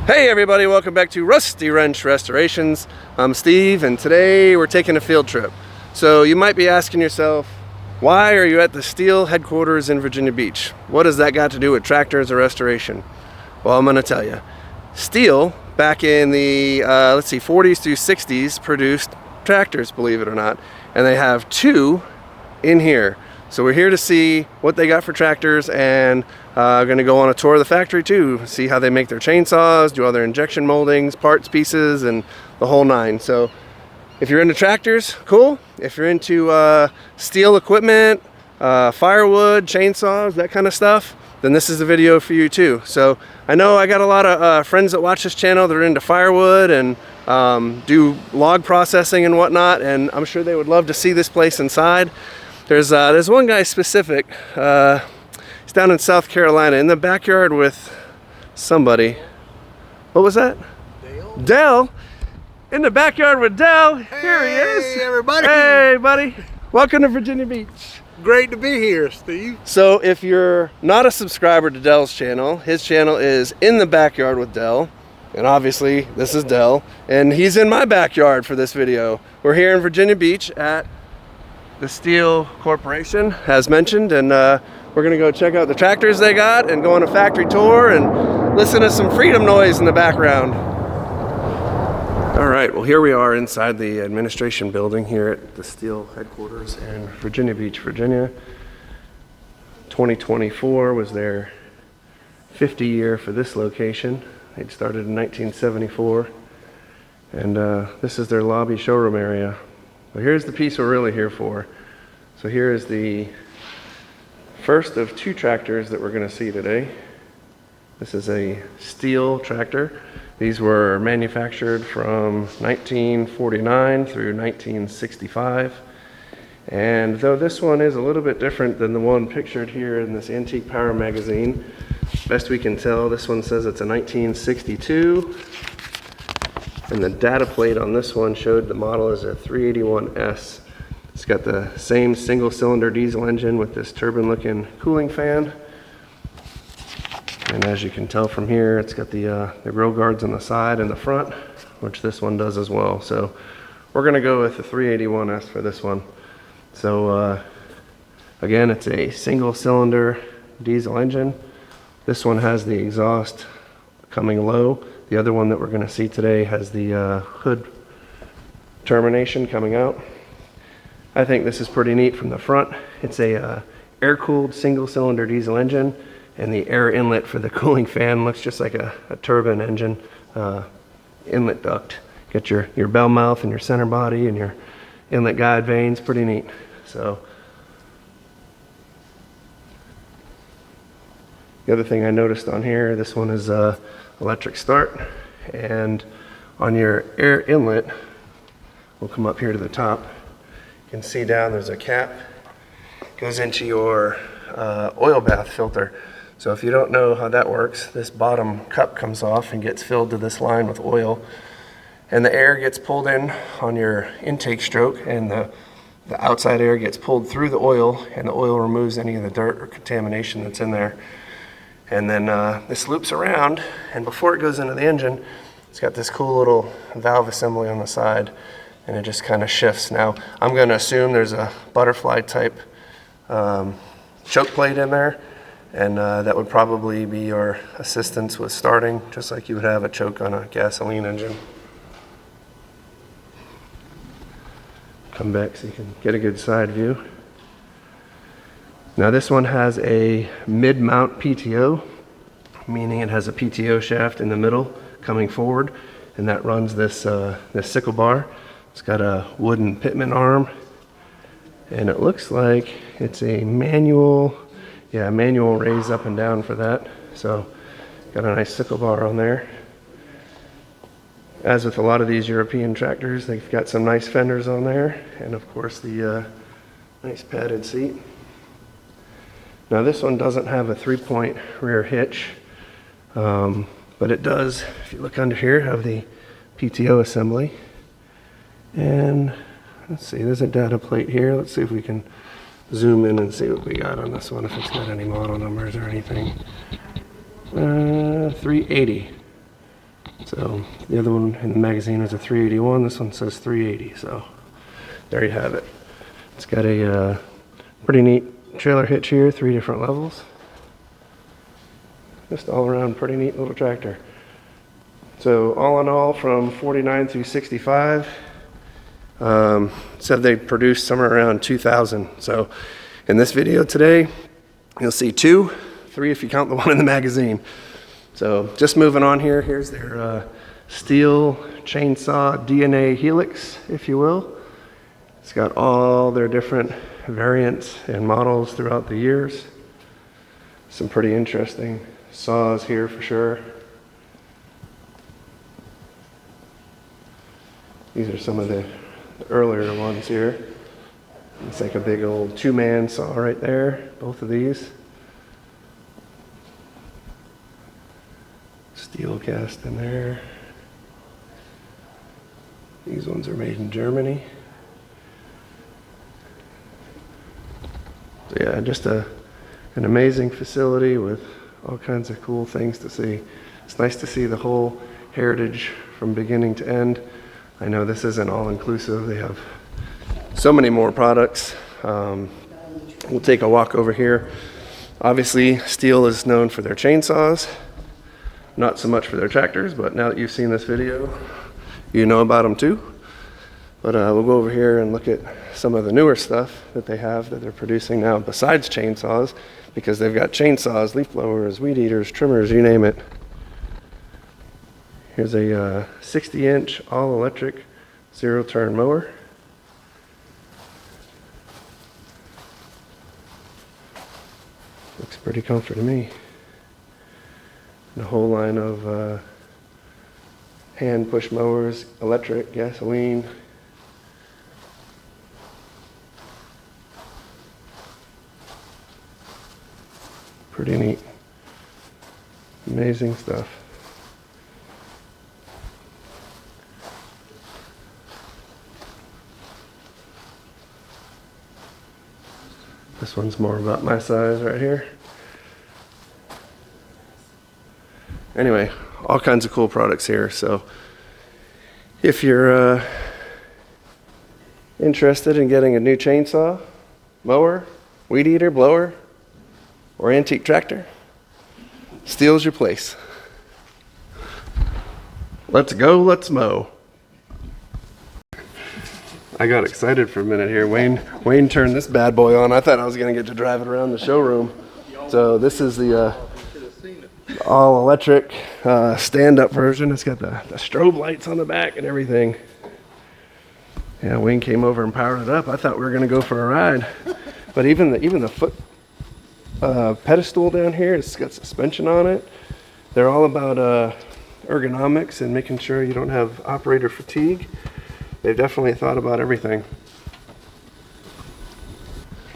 Hey everybody, welcome back to Rusty Wrench Restorations. I'm Steve and today we're taking a field trip. So you might be asking yourself, why are you at the STIHL headquarters in Virginia Beach? What has that got to do with tractors or restoration? Well, I'm going to tell you. STIHL, back in the 40s through 60s, produced tractors, believe it or not. And they have two in here. So we're here to see what they got for tractors, and going to go on a tour of the factory too, see how they make their chainsaws, do other injection moldings, parts, pieces, and the whole nine. So if you're into tractors, cool. If you're into STIHL equipment, firewood, chainsaws, that kind of stuff, then this is the video for you too. So I know I got a lot of friends that watch this channel that are into firewood and do log processing and whatnot, and I'm sure they would love to see this place inside. There's one guy specific, he's down in South Carolina in the backyard with somebody. What was that? Dell. In the backyard with Dell. Hey, here he is. Hey everybody. Hey buddy. Welcome to Virginia Beach. Great to be here, Steve. So if you're not a subscriber to Dell's channel, his channel is In the Backyard with Dell. And obviously this is Dell. And he's in my backyard for this video. We're here in Virginia Beach at the STIHL Corporation, as mentioned, and we're gonna go check out the tractors they got and go on a factory tour and listen to some freedom noise in the background. All right, well here we are inside the administration building here at the STIHL headquarters in Virginia Beach, Virginia. 2024 was their 50 year for this location. They'd started in 1974, and this is their lobby showroom area. Well, here's the piece we're really here for. So here is the first of two tractors that we're going to see today. This is a STIHL tractor. These were manufactured from 1949 through 1965. And though this one is a little bit different than the one pictured here in this Antique Power magazine, best we can tell, this one says it's a 1962. And the data plate on this one showed the model is a 381S. It's got the same single cylinder diesel engine with this turbine looking cooling fan. And as you can tell from here, it's got the grill guards on the side and the front, which this one does as well. So we're gonna go with the 381S for this one. So again, it's a single cylinder diesel engine. This one has the exhaust coming low. The other one that we're going to see today has the hood termination coming out. I think this is pretty neat from the front. It's a air-cooled single-cylinder diesel engine, and the air inlet for the cooling fan looks just like a turbine engine inlet duct. Get your bell mouth and your center body and your inlet guide vanes. Pretty neat. So the other thing I noticed on here, this one is electric start, and on your air inlet, we'll come up here to the top, you can see down there's a cap, goes into your oil bath filter. So if you don't know how that works, this bottom cup comes off and gets filled to this line with oil, and the air gets pulled in on your intake stroke, and the outside air gets pulled through the oil, and the oil removes any of the dirt or contamination that's in there. And then this loops around, and before it goes into the engine, it's got this cool little valve assembly on the side, and it just kind of shifts. Now, I'm going to assume there's a butterfly type choke plate in there, and that would probably be your assistance with starting, just like you would have a choke on a gasoline engine. Come back so you can get a good side view. Now this one has a mid-mount PTO, meaning it has a PTO shaft in the middle coming forward, and that runs this sickle bar. It's got a wooden pitman arm, and it looks like it's a manual raise up and down for that. So got a nice sickle bar on there. As with a lot of these European tractors, they've got some nice fenders on there, and of course the nice padded seat. Now this one doesn't have a 3-point rear hitch, but it does, if you look under here, have the PTO assembly. And let's see, there's a data plate here. Let's see if we can zoom in and see what we got on this one, if it's got any model numbers or anything. 380. So the other one in the magazine was a 381. This one says 380. So there you have it. It's got a pretty neat trailer hitch here, 3 different levels. Just all around pretty neat little tractor. So all in all, from 49 through 65, said they produced somewhere around 2,000. So in this video today, you'll see 2, 3 if you count the one in the magazine. So just moving on here, here's their STIHL chainsaw DNA helix, if you will. It's got all their different variants and models throughout the years. Some pretty interesting saws here for sure. These are some of the earlier ones here. It's like a big old 2-man saw right there, both of these. Steel cast in there. These ones are made in Germany. So yeah, just an amazing facility with all kinds of cool things to see. It's nice to see the whole heritage from beginning to end. I know this isn't all inclusive. They have so many more products. We'll take a walk over here. Obviously, STIHL is known for their chainsaws. Not so much for their tractors, but now that you've seen this video, you know about them too. But we'll go over here and look at some of the newer stuff that they have that they're producing now besides chainsaws, because they've got chainsaws, leaf blowers, weed eaters, trimmers, you name it. Here's a 60-inch all-electric zero-turn mower. Looks pretty comfy to me. And a whole line of hand push mowers, electric, gasoline. Pretty neat. Amazing stuff. This one's more about my size right here. Anyway, all kinds of cool products here. So if you're interested in getting a new chainsaw, mower, weed eater, blower, or antique tractor, STIHL's your place. Let's go, let's mow. I got excited for a minute here. Wayne turned this bad boy on. I thought I was gonna get to drive it around the showroom. So this is the all electric stand-up version. It's got the strobe lights on the back and everything. Yeah, Wayne came over and powered it up. I thought we were gonna go for a ride. But even the foot pedestal down here, it's got suspension on it. They're all about ergonomics and making sure you don't have operator fatigue. They've definitely thought about everything.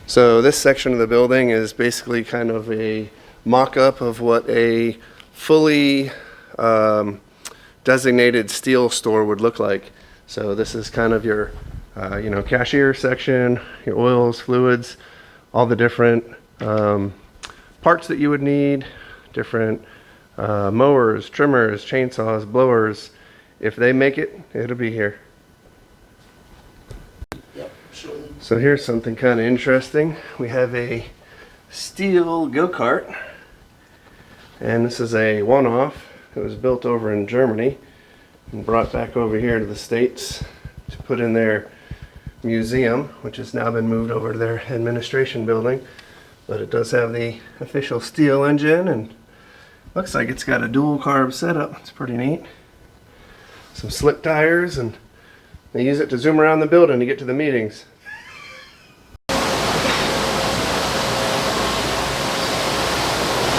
So this section of the building is basically kind of a mock-up of what a fully designated STIHL store would look like. So this is kind of your cashier section, your oils, fluids, all the different parts that you would need, different mowers, trimmers, chainsaws, blowers. If they make it, it'll be here. So here's something kind of interesting. We have a STIHL go-kart, and this is a one-off. It was built over in Germany and brought back over here to the States to put in their museum, which has now been moved over to their administration building. But it does have the official STIHL engine, and looks like it's got a dual carb setup. It's pretty neat. Some slick tires, and they use it to zoom around the building to get to the meetings.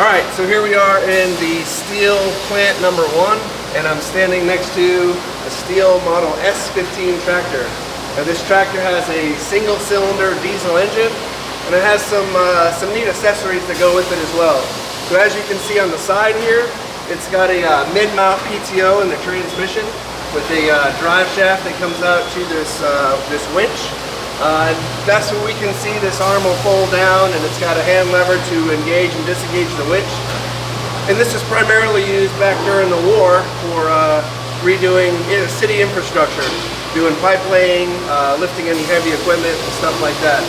Alright, so here we are in the STIHL plant number 1, and I'm standing next to a STIHL Model S15 tractor. Now this tractor has a single-cylinder diesel engine, and it has some neat accessories that go with it as well. So as you can see on the side here, it's got a mid-mount PTO in the transmission with a drive shaft that comes out to this winch. That's where we can see this arm will fold down, and it's got a hand lever to engage and disengage the winch. And this is primarily used back during the war for redoing city infrastructure, doing pipe laying, lifting any heavy equipment and stuff like that.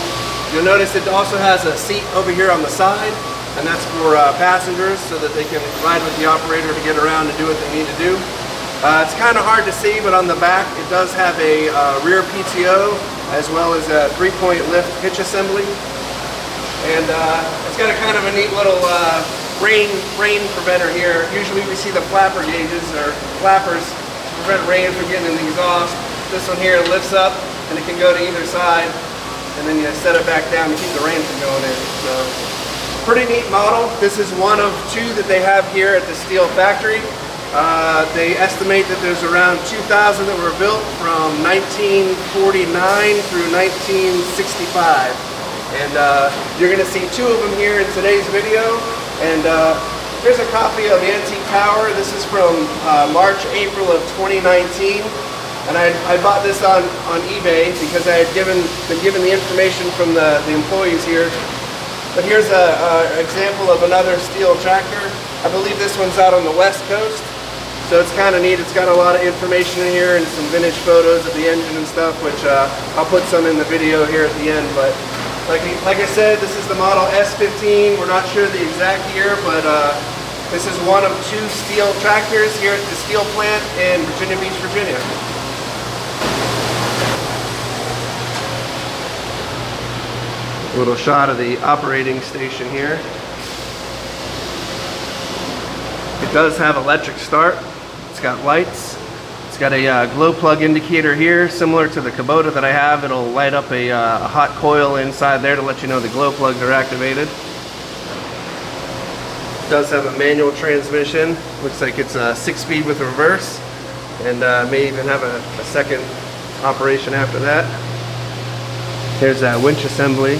You'll notice it also has a seat over here on the side, and that's for passengers so that they can ride with the operator to get around and do what they need to do. It's kind of hard to see, but on the back it does have a rear PTO as well as a 3-point lift hitch assembly. And it's got a kind of a neat little rain preventer here. Usually we see the flapper gauges or flappers to prevent rain from getting in the exhaust. This one here lifts up and it can go to either side, and then you set it back down to keep the rain from going in. So pretty neat model. This is one of 2 that they have here at the STIHL factory. They estimate that there's around 2,000 that were built from 1949 through 1965. And you're going to see 2 of them here in today's video. And here's a copy of Antique Tower. This is from March, April of 2019. And I bought this on eBay because I had been given the information from the employees here. But here's an example of another STIHL tractor. I believe this one's out on the West Coast. So it's kind of neat. It's got a lot of information in here and some vintage photos of the engine and stuff, which I'll put some in the video here at the end. But like I said, this is the model S15. We're not sure the exact year, but this is one of 2 STIHL tractors here at the STIHL plant in Virginia Beach, Virginia. A little shot of the operating station here. It does have electric start. It's got lights. It's got a glow plug indicator here, similar to the Kubota that I have. It'll light up a hot coil inside there to let you know the glow plugs are activated. It does have a manual transmission. Looks like it's a 6-speed with reverse, and may even have a second operation after that. There's that winch assembly.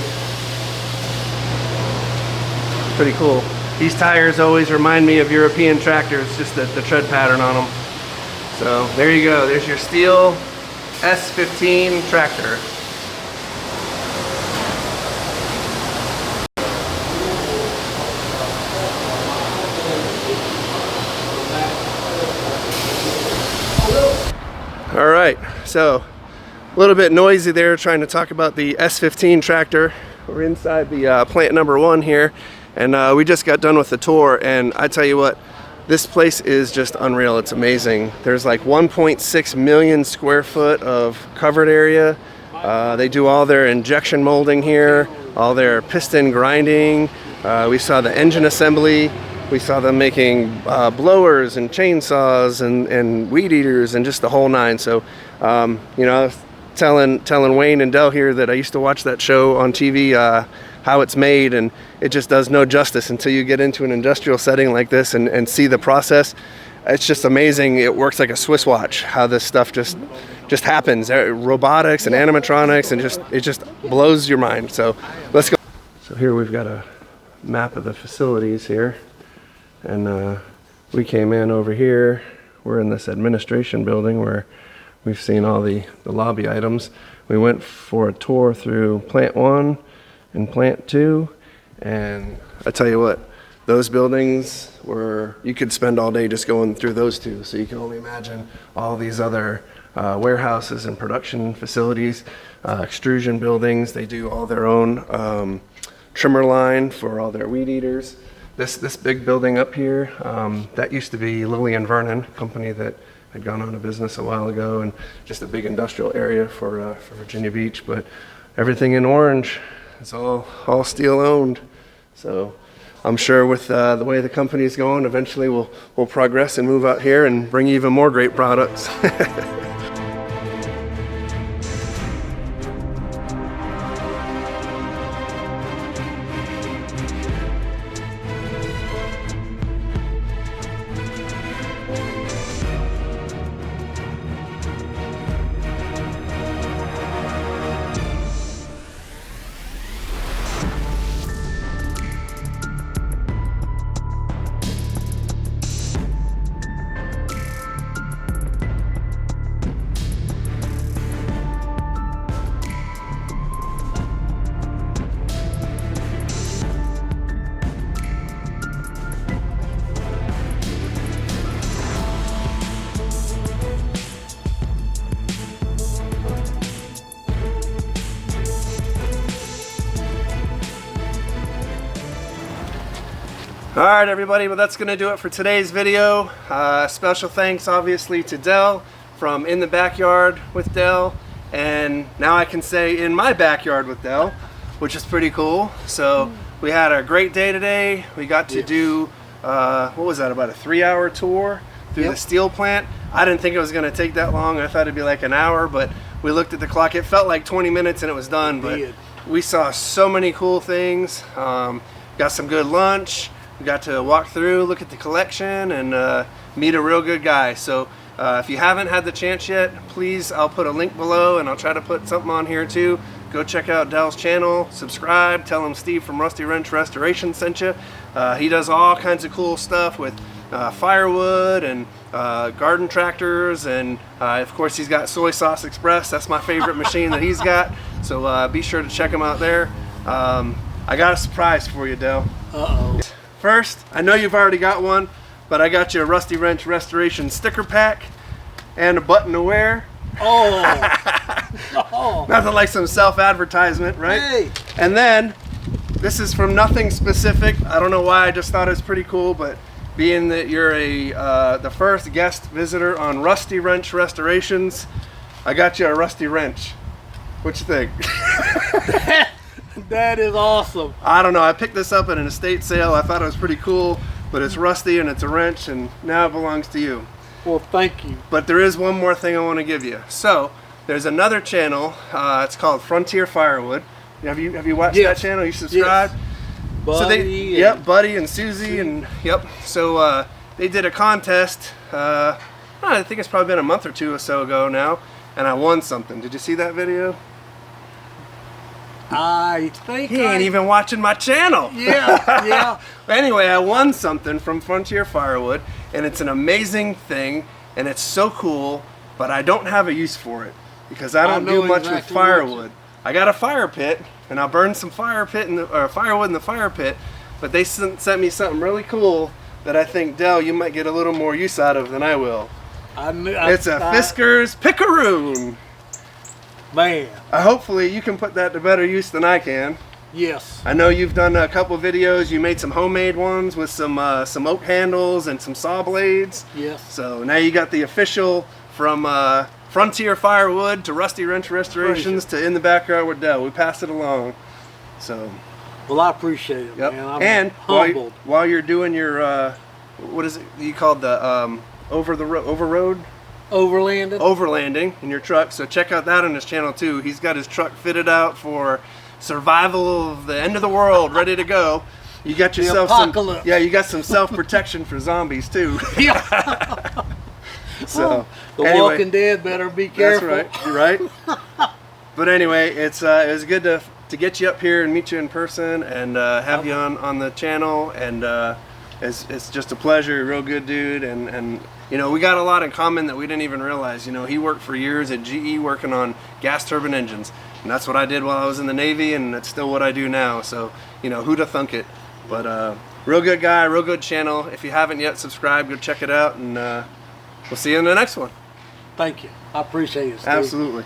Pretty cool. These tires always remind me of European tractors, just the tread pattern on them. So there you go. There's your STIHL S15 tractor. All right, so a little bit noisy there trying to talk about the S15 tractor. We're inside the plant number 1 here. And we just got done with the tour, and I tell you what, this place is just unreal. It's amazing. There's like 1.6 million square foot of covered area. They do all their injection molding here, all their piston grinding. We saw the engine assembly. We saw them making blowers and chainsaws and weed eaters and just the whole 9. So, you know, I was telling Wayne and Dell here that I used to watch that show on TV, how it's made, and it just does no justice until you get into an industrial setting like this and see the process. It's just amazing. It works like a Swiss watch, how this stuff just happens. Robotics and animatronics, and it just blows your mind. So let's go. So here we've got a map of the facilities here, and we came in over here. We're in this administration building where we've seen all the lobby items. We went for a tour through Plant 1 and Plant 2, and I tell you what, those buildings you could spend all day just going through those 2. So you can only imagine all these other warehouses and production facilities, extrusion buildings. They do all their own trimmer line for all their weed eaters. This big building up here, that used to be Lilly and Vernon, company that had gone out of business a while ago, and just a big industrial area for Virginia Beach. But everything in orange, it's all STIHL owned. So I'm sure with the way the company's going, eventually we'll progress and move out here and bring even more great products. Alright everybody, well that's going to do it for today's video. Special thanks obviously to Dell from In the Backyard with Dell, and now I can say In My Backyard with Dell, which is pretty cool. So we had a great day today. We got to do, what was that, about a 3-hour tour through the steel plant. I didn't think it was going to take that long. I thought it'd be like an hour, but we looked at the clock. It felt like 20 minutes and it was done, but we saw so many cool things. Got some good lunch. We got to walk through, look at the collection, and meet a real good guy. So if you haven't had the chance yet, please, I'll put a link below, and I'll try to put something on here too. Go check out Dell's channel, subscribe, tell him Steve from Rusty Wrench Restoration sent you. He does all kinds of cool stuff with firewood and garden tractors, and of course he's got Soy Sauce Express. That's my favorite machine that he's got. So be sure to check him out there. I got a surprise for you, Dell. Uh-oh. First, I know you've already got one, but I got you a Rusty Wrench Restoration sticker pack and a button to wear. Oh. Nothing like some self-advertisement, right? Hey. And then, this is from nothing specific. I don't know why, I just thought it was pretty cool, but being that you're the first guest visitor on Rusty Wrench Restorations, I got you a Rusty Wrench. What you think? That is awesome. I don't know, I picked this up at an estate sale. I thought it was pretty cool, but it's rusty and it's a wrench, and now it belongs to you. Well, thank you. But there is one more thing I want to give you. So there's another channel. It's called Frontier Firewood. Have you watched that channel? You subscribe? Yes. Buddy. Buddy and Susie and So they did a contest. I think it's probably been a month or two or so ago now, and I won something. Did you see that video? I think he ain't even watching my channel. Yeah. Anyway, I won something from Frontier Firewood, and it's an amazing thing, and it's so cool, but I don't have a use for it because I don't do much with firewood. I got a fire pit, and I'll burn some firewood in the fire pit, but they sent me something really cool that I think, Dell, you might get a little more use out of than I will. It's a Fisker's Picaroon. Man. Hopefully you can put that to better use than I can. Yes. I know you've done a couple videos. You made some homemade ones with some oak handles and some saw blades. Yes. So now you got the official from Frontier Firewood to Rusty Wrench Restorations to In the Backyard with Dell. We passed it along. So. Well, I appreciate it, man. I'm humbled. While you're doing your what is it you called the overlanding in your truck, so check out that on his channel too. He's got his truck fitted out for survival of the end of the world, ready to go. You got yourself you got some self-protection for zombies too. So the Walking Dead better be careful. That's right. You're right. But anyway, it was good to get you up here and meet you in person and have you on the channel, and it's just a pleasure. You're a real good dude, and you know, we got a lot in common that we didn't even realize. You know, he worked for years at GE working on gas turbine engines, and that's what I did while I was in the Navy, and that's still what I do now. So, you know, who'da thunk it? But real good guy, real good channel. If you haven't yet subscribed, go check it out, and we'll see you in the next one. Thank you. I appreciate it, Steve. Absolutely.